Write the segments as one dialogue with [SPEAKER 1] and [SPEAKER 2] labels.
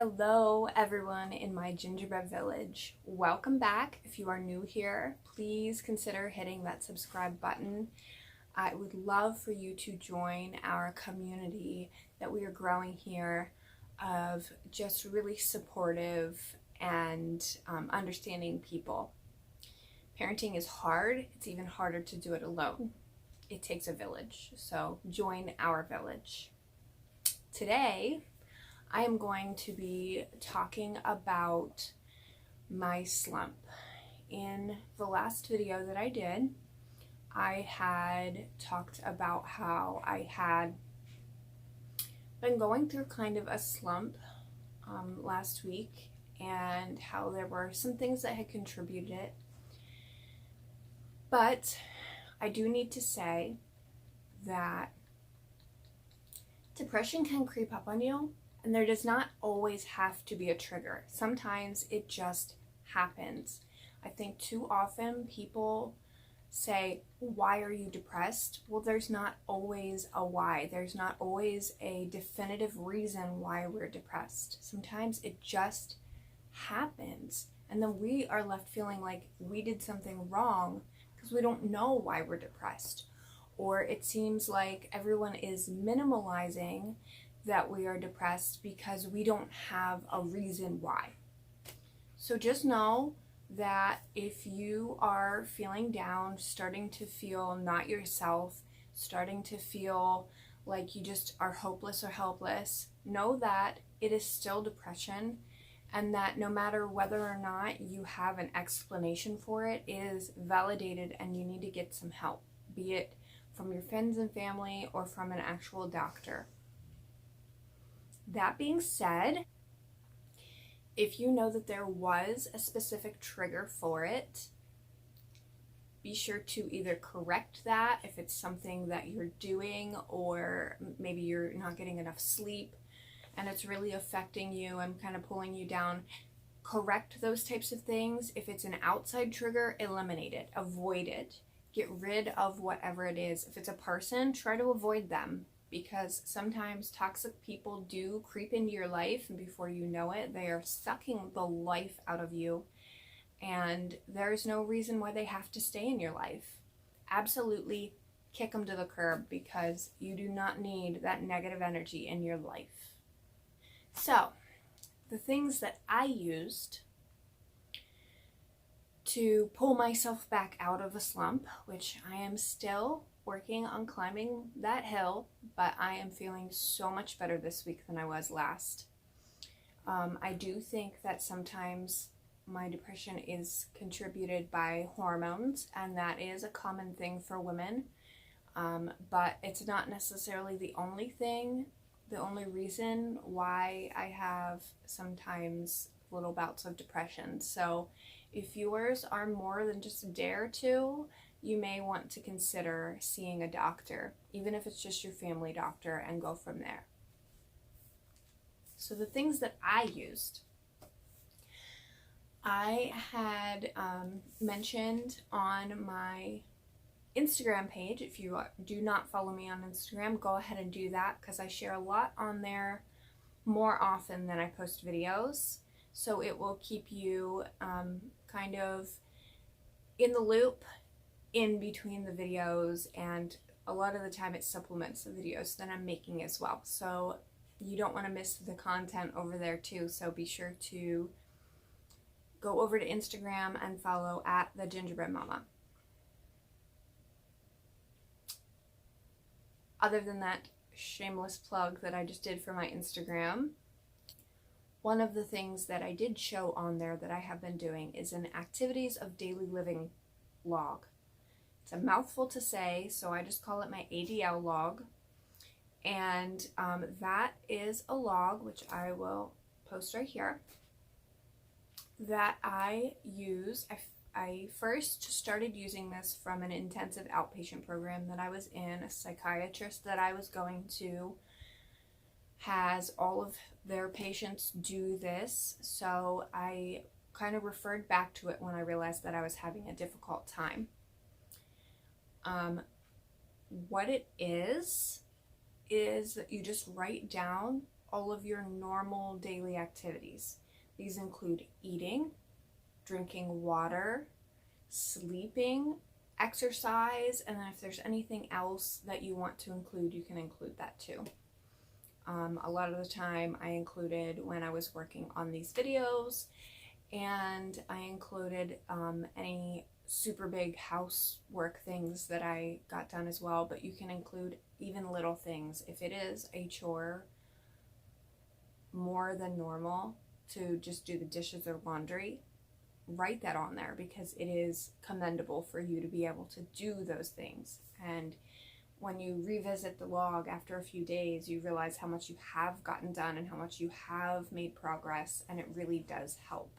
[SPEAKER 1] Hello everyone in my Gingerbread Village. Welcome back. If you are new here, please consider hitting that subscribe button. I would love for you to join our community that we are growing here of just really supportive and understanding people. Parenting is hard. It's even harder to do it alone. It takes a village, so join our village. Today, I am going to be talking about my slump. In the last video that I did, I had talked about how I had been going through kind of a slump last week and how there were some things that had contributed it. But I do need to say that depression can creep up on you. And there does not always have to be a trigger. Sometimes it just happens. I think too often people say, why are you depressed? Well, there's not always a why. There's not always a definitive reason why we're depressed. Sometimes it just happens. And then we are left feeling like we did something wrong because we don't know why we're depressed. Or it seems like everyone is minimalizing that we are depressed because we don't have a reason why. So just know that if you are feeling down, starting to feel not yourself, starting to feel like you just are hopeless or helpless, know that it is still depression, and that no matter whether or not you have an explanation for it, it is validated and you need to get some help, be it from your friends and family or from an actual doctor. That being said, if you know that there was a specific trigger for it, be sure to either correct that if it's something that you're doing, or maybe you're not getting enough sleep and it's really affecting you and kind of pulling you down. Correct those types of things. If it's an outside trigger, eliminate it, avoid it, get rid of whatever it is. If it's a person, try to avoid them, because sometimes toxic people do creep into your life, and before you know it, they are sucking the life out of you, and there's no reason why they have to stay in your life. Absolutely kick them to the curb, because you do not need that negative energy in your life. So, the things that I used to pull myself back out of a slump, which I am still working on climbing that hill, but I am feeling so much better this week than I was last. I do think that sometimes my depression is contributed by hormones, and that is a common thing for women, but it's not necessarily the only thing, the only reason why I have sometimes little bouts of depression. So if yours are more than just a day or two, you may want to consider seeing a doctor, even if it's just your family doctor, and go from there. So the things that I used, I had mentioned on my Instagram page. If you do not follow me on Instagram, go ahead and do that, because I share a lot on there more often than I post videos. So it will keep you kind of in the loop in between the videos, and a lot of the time it supplements the videos that I'm making as well. So you don't want to miss the content over there too. So be sure to go over to Instagram and follow at the Gingerbread Mama. Other than that shameless plug that I just did for my Instagram, one of the things that I did show on there that I have been doing is an activities of daily living log. It's a mouthful to say, so I just call it my ADL log. And that is a log, which I will post right here, that I use. I first started using this from an intensive outpatient program that I was in. A psychiatrist that I was going to has all of their patients do this, so I kind of referred back to it when I realized that I was having a difficult time. What it is that you just write down all of your normal daily activities. These include eating, drinking water, sleeping, exercise, and then if there's anything else that you want to include, you can include that too. A lot of the time I included when I was working on these videos, and I included any super big housework things that I got done as well, but you can include even little things. If it is a chore more than normal to just do the dishes or laundry, write that on there, because it is commendable for you to be able to do those things. And when you revisit the log after a few days, you realize how much you have gotten done and how much you have made progress, and it really does help.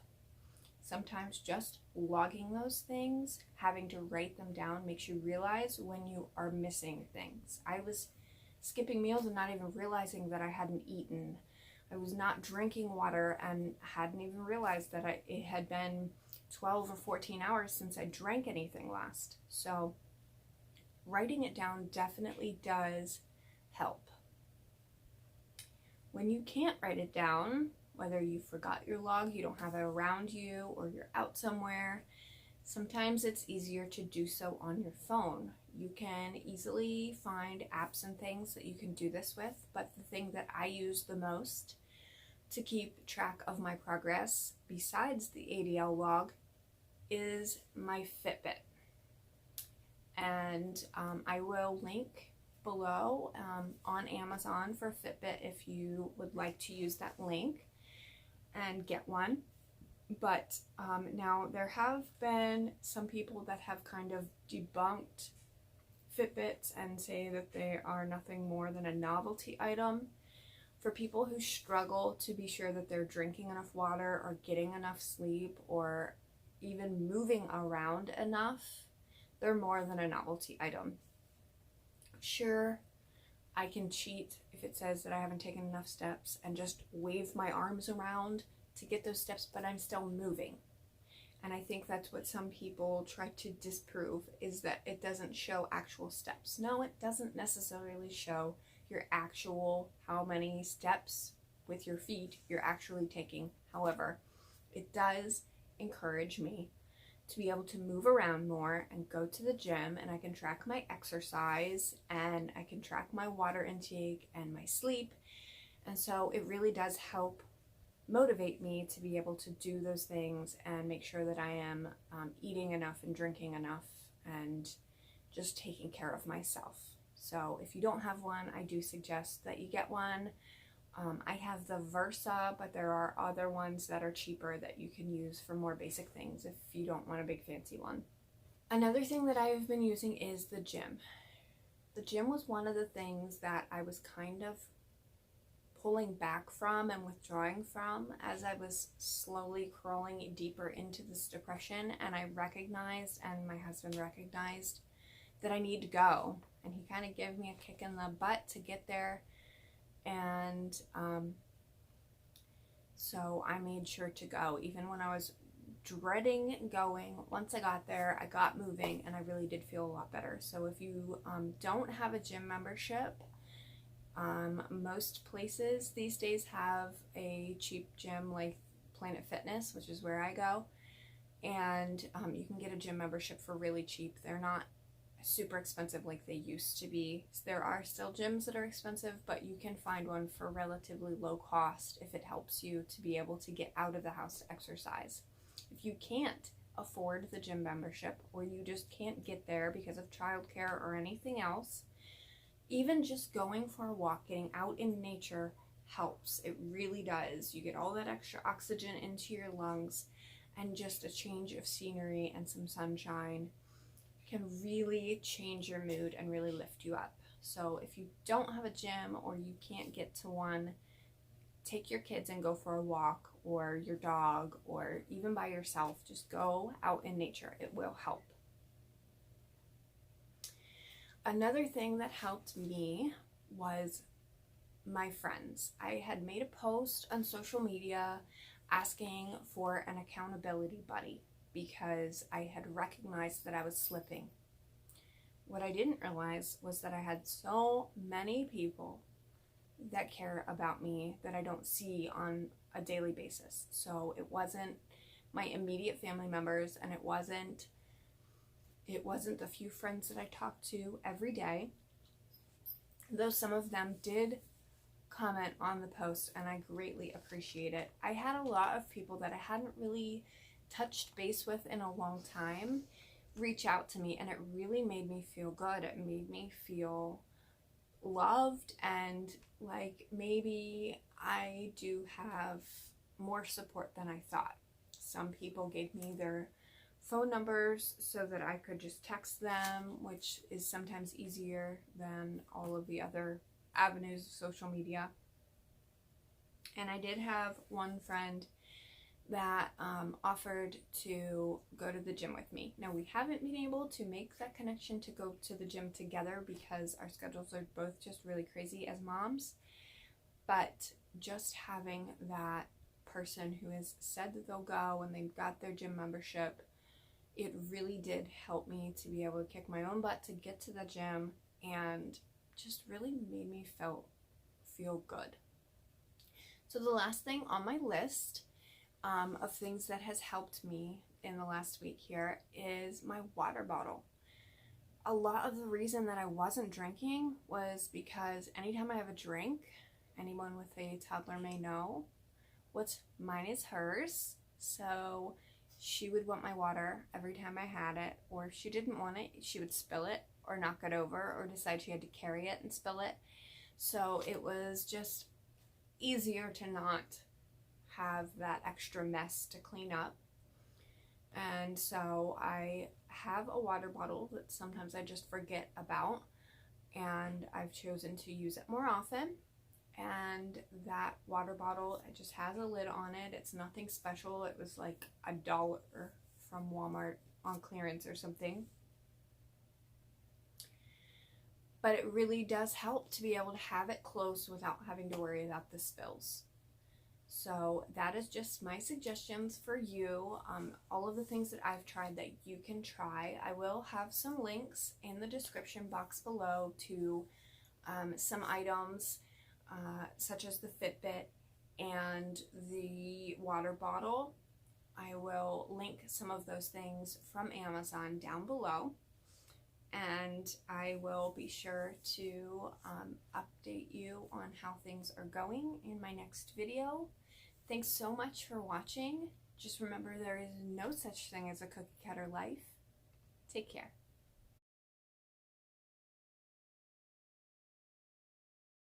[SPEAKER 1] Sometimes just logging those things, having to write them down, makes you realize when you are missing things. I was skipping meals and not even realizing that I hadn't eaten. I was not drinking water and hadn't even realized that it had been 12 or 14 hours since I drank anything last. So writing it down definitely does help. When you can't write it down, whether you forgot your log, you don't have it around you, or you're out somewhere, sometimes it's easier to do so on your phone. You can easily find apps and things that you can do this with, but the thing that I use the most to keep track of my progress, besides the ADL log, is my Fitbit. And I will link below on Amazon for Fitbit if you would like to use that link and get one. But now there have been some people that have kind of debunked Fitbits and say that they are nothing more than a novelty item. For people who struggle to be sure that they're drinking enough water or getting enough sleep or even moving around enough, they're more than a novelty item. Sure, I can cheat if it says that I haven't taken enough steps and just wave my arms around to get those steps, but I'm still moving. And I think that's what some people try to disprove, is that it doesn't show actual steps. No, it doesn't necessarily show your actual how many steps with your feet you're actually taking. However, it does encourage me to be able to move around more and go to the gym, and I can track my exercise and I can track my water intake and my sleep. And so it really does help motivate me to be able to do those things and make sure that I am eating enough and drinking enough and just taking care of myself. So if you don't have one, I do suggest that you get one. I have the Versa, but there are other ones that are cheaper that you can use for more basic things if you don't want a big fancy one. Another thing that I've been using is the gym. The gym was one of the things that I was kind of pulling back from and withdrawing from as I was slowly crawling deeper into this depression, and I recognized, and my husband recognized, that I need to go, and he kind of gave me a kick in the butt to get there. And so I made sure to go, even when I was dreading going. Once I got there, I got moving, and I really did feel a lot better. So if you don't have a gym membership, most places these days have a cheap gym like Planet Fitness, which is where I go, and you can get a gym membership for really cheap. They're not super expensive like they used to be. There are still gyms that are expensive, but you can find one for relatively low cost if it helps you to be able to get out of the house to exercise. If you can't afford the gym membership, or you just can't get there because of childcare or anything else, even just going for a walk, getting out in nature helps. It really does. You get all that extra oxygen into your lungs, and just a change of scenery and some sunshine can really change your mood and really lift you up. So if you don't have a gym or you can't get to one, take your kids and go for a walk, or your dog, or even by yourself. Just go out in nature. It will help. Another thing that helped me was my friends. I had made a post on social media asking for an accountability buddy, because I had recognized that I was slipping. What I didn't realize was that I had so many people that care about me that I don't see on a daily basis. So it wasn't my immediate family members, and it wasn't the few friends that I talked to every day, though some of them did comment on the post, and I greatly appreciate it. I had a lot of people that I hadn't really touched base with in a long time reach out to me, and it really made me feel good. It made me feel loved, and like maybe I do have more support than I thought. Some people gave me their phone numbers so that I could just text them, which is sometimes easier than all of the other avenues of social media. And I did have one friend that offered to go to the gym with me. Now, we haven't been able to make that connection to go to the gym together because our schedules are both just really crazy as moms, but just having that person who has said that they'll go and they've got their gym membership, it really did help me to be able to kick my own butt to get to the gym, and just really made me feel good. So the last thing on my list of things that has helped me in the last week here is my water bottle. A lot of the reason that I wasn't drinking was because anytime I have a drink, anyone with a toddler may know, what's mine is hers. So she would want my water every time I had it, or if she didn't want it, she would spill it or knock it over or decide she had to carry it and spill it. So it was just easier to not have that extra mess to clean up. And so I have a water bottle that sometimes I just forget about, and I've chosen to use it more often. And that water bottle, it just has a lid on it. It's nothing special. It was like $1 from Walmart on clearance or something. But it really does help to be able to have it close without having to worry about the spills. So that is just my suggestions for you. All of the things that I've tried that you can try. I will have some links in the description box below to some items such as the Fitbit and the water bottle. I will link some of those things from Amazon down below, and I will be sure to update you on how things are going in my next video. Thanks so much for watching. Just remember, there is no such thing as a cookie cutter life. Take care.